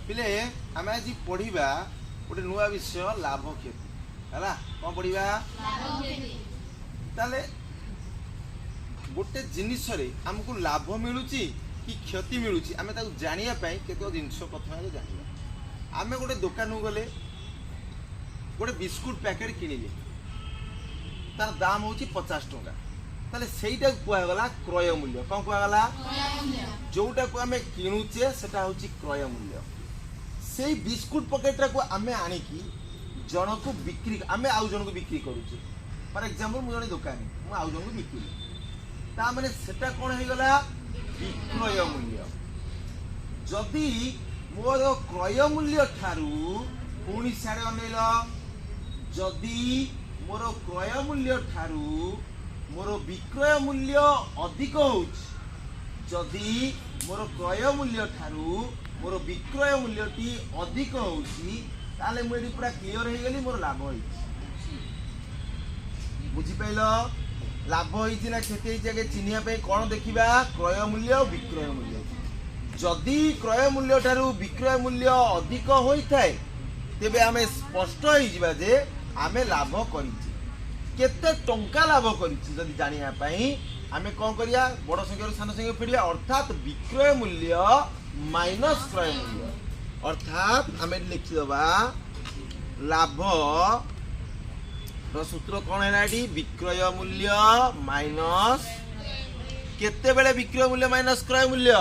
पिले आम आज पढ़ा गोटे नुआ विषय लाभ क्षति है कौन पढ़ा ताले गोटे जिनिस आमको लाभ मिलूँ कि क्षति मिलूँ आम जानापी केत जिन प्रथम जाना आम गोटे दुकान गले गोटे बिस्कुट पैकेट किणिले तार दाम हूँ 50 टंका ताले सेटा कहगला क्रय मूल्य कौन कहगला जोटा को आम किणुचे सेटा हूँ क्रय मूल्य से बिस्कुट पैकेटा को आम आणिकी जन को बिक्री आम आउ जन को बिक्री करुचे फॉर एग्जांपल मुझे दुकानी मुझे आउ जन को बिक्री ता माने सेटा कौन हो गला विक्रय मूल्य जदि मोर क्रय मूल्य ठारू पुणी सारे अनेल जदि मोर क्रय मूल्य ठारू मोर विक्रय मूल्य अधिक होदि मोर क्रय मूल्य ठारू मोर विक्रय मूल्यटी अधिक होले मुझे पूरा क्लीयर हो गली मोर लाभ हो बुझिपाल लाभ होती ना क्षति होती चिन्हवाई कौन देखा क्रय मूल्य विक्रय मूल्य जदि क्रय मूल्य ठारू विक्रय मूल्य अधिक होता है तेबे आमे स्पष्ट हो जे आमे लाभ केते टंका लाभ करी जानिया आमे कौन करिया बड़ संख्या सान संख्या फेड़िया अर्थात विक्रय मूल्य माइनस क्रय मूल्य अर्थात आमे लिखिदबा लाभ सूत्र कौन है विक्रय मूल्य माइनस केते बेले विक्रय मूल्य माइनस क्रय मूल्य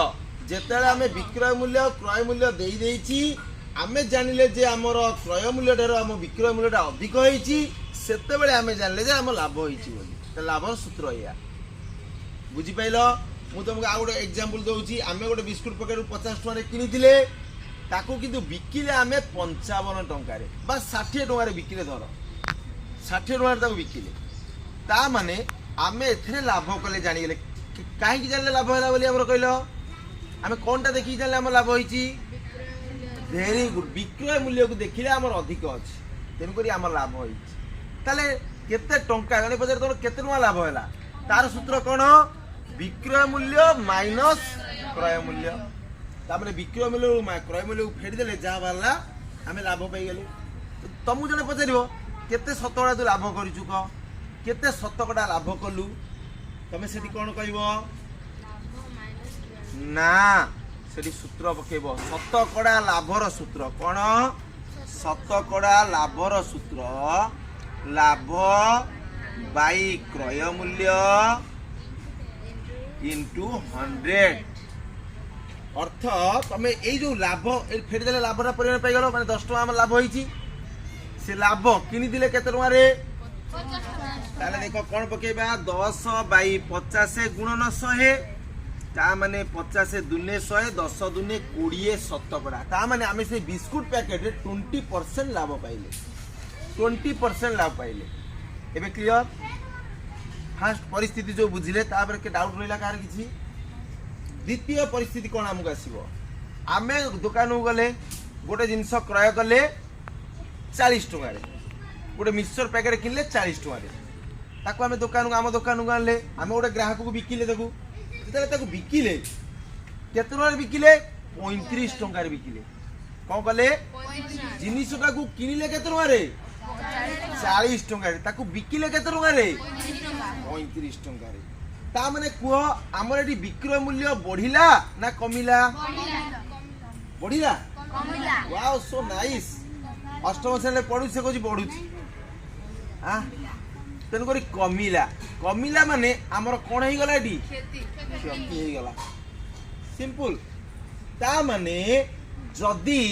जेतेबेले आमे विक्रय मूल्य क्रय मूल्य दे देइछि आमे जानिले जे हमर क्रय मूल्य ठारो हम विक्रय मूल्यटा अधिक होइछि सेतेबेले आमे जानिले जे हम लाभ होइछि बोली त लाभर सूत्र या बुझि पाइलो मु तुमको आ गोटे एग्जांपल दउछि आमे गोटे बिस्कुट पैकेट 50 टका रे किनिथिले ताकू किंतु बिकिले आमे 55 टका रे बा 60 टका रे बिकिले धर 60 टका रे ताकू बिकिले ता माने आमे एथरे लाभ कले जानि गेले काहे कि जानले लाभ होला बोली हमर कहलो आमे कोनटा देखि जानले हम लाभ होइछि वेरी गुड विक्रय मूल्य को देखिले हमर अधिक अछि तेन करी हमर लाभ होइछि ताले केते टंका गने पजर तोर केते टका लाभ होला तार सूत्र कोन विक्रय मूल्य माइनस क्रय मूल्य तामने विक्रय मूल्य क्रय मूल्य को फेडी देले जा बारला हमें लाभ पाई गेले तमु जने पचारिबो केते शतकड़ा तू लाभ करिचु क केते शतकड़ा लाभ कलु तमे सेठी कोन कहबो ना सेठी सूत्र पकेबो शतकड़ा लाभर सूत्र कोन शतकड़ा लाभर सूत्र लाभ बाई क्रय मूल्य इंटू 100 अर्थ तमे ए जो लाभ फेरी देले लाभरा परिमाण पाई गलो माने 10 टका हम लाभ होईची से लाभ किनी दिले केते टका रे 50 टका ताले देखो कोन पकेबा 10 बाई 50 गुणन 100 ता माने 50 दुने 100 10 दुने 20 शतकड़ा ता माने आमे से बिस्कुट पैकेट रे 20% लाभ पाइले 20% लाभ पाइले एबे क्लियर फर्स्ट परिस्थिति जो बुझिले तापर के डाउट रहिला कार किछि द्वितीय परिस्थिति कोन हमको आसीबो आमे दुकान गले गोटे जिंस क्रय कले 40 टका रे गोटे मिक्सचर पैकेट किनले 40 टका रे ताको आमे दुकान आम दुकान गले आमे गोटे ग्राहक को बिकिले देखु जेतले ताको बिकिले केते टका रे बिकिले 35 टका रे बिकिले कोन कले जिनिसटा को किनिले केते टका रे 40 टका रे ताको बिकिले केते टका रे 35 टका रे ता माने कुह हमर एटी विक्रय मूल्य बढ़िला ना कमिला बढ़िला कमिला वाओ सो नाइस अष्टम श्रेणी पढु से कोची बढ़ुची हां तेन करी कमिला कमिला माने हमर कोन हे गला एटी क्षति हे गला सिंपल ता माने जदी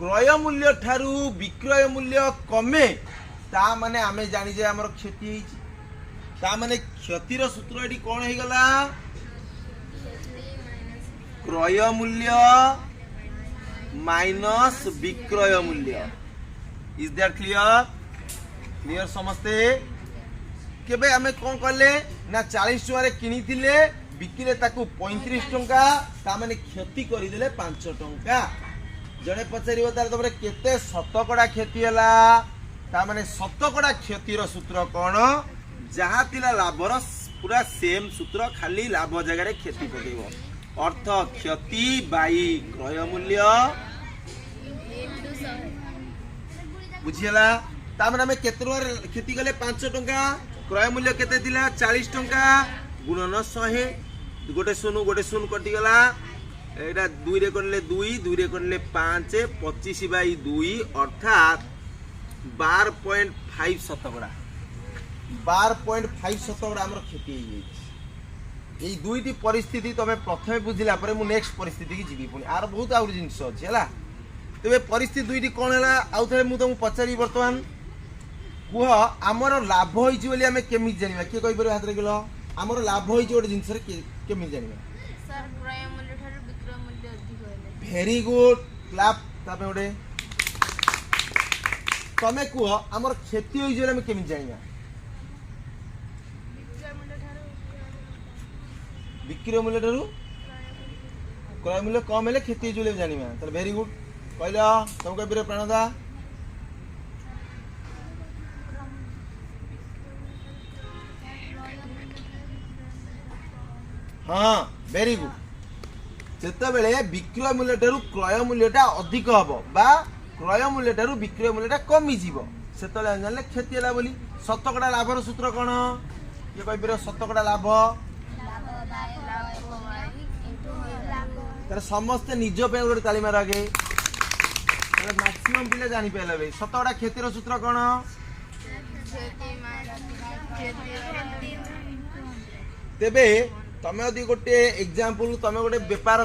क्रय मूल्य ठारू विक्रय मूल्य कमे ता माने आमे जानि जे हमर क्षति हेची ता माने क्षतिर सूत्र एटी कोन हे गला क्रय मूल्य माइनस विक्रय मूल्य इज दैट क्लियर क्लियर समझते केबे हमें कोन करले ना 40 टका रे किनी थिले बिकिले ताकू 35 टका ता माने क्षति करि देले 5 टका जने पचारिबो तार तबरे केते शतकड़ा क्षति हला ता माने शतकड़ा क्षतिर सूत्र कोन जहा तिला लाभर पूरा सेम सूत्र खाली लाभ जगह रे क्षति पकेबो अर्थ क्षति बाई क्रय मूल्य बुझीगला तामने हमें केते टंका क्षति गले 5 टंका क्रय मूल्य केते दिला 40 टंका गुणन 100 गोटे शून कटि गला एटा 2 रे करले 2 रे करले 5 25/2 अर्थात 12.5 शतकड़ा 12.5 शतकड़ा हमर क्षति हो जाई এই দুইটি পরিস্থিতি তুমি প্রথমে বুঝিলা পরে মু নেক্সট পরিস্থিতি কি জিবি পুনি আর বহুত আউর জিনিস আছে হেলা তবে পরিস্থিতি দুইটি কোন হেলা আউ থরে মু তুমি পচারি বর্তমান কুহ আমার লাভ হইছি বলি আমি কেমি জানিবা কি কই পারে হাতরে গেল আমার লাভ হইছি ওটা জিনিস রে কেমি জানিবা স্যার ক্রয় মূল্য ঠারু বিক্রয় মূল্য অধিক হইলে ভেরি গুড ক্লাপ তাপে ওটে তুমি কুহ আমার ক্ষতি হইছি বলি আমি কেমি জানিবা বিক্রয় মূল্য ঠারু ক্রয় মূল্য কম হলে ক্ষতি হইছি বলি জানিবা তাহলে ভেরি গুড কইলা তুমি কই পারে প্রাণদা हाँ वेरी गुड जिते बेले विक्रय मूल्य ठारू क्रय मूल्यटा अधिक हम बा क्रय मूल्य ठारू विक्रय मूल्यटा कमी जीव से जानले क्षति है बोली शतकड़ा लाभर सूत्र कौन ये कह शतकड़ा लाभ समस्ते निज पे गोटे ताली मार आगे मैक्सिमम पिले जानी पारे शतकड़ा क्षतिर सूत्र कौन तेबे तमे यदि गोटे एग्जांपल तमे गोटे व्यापार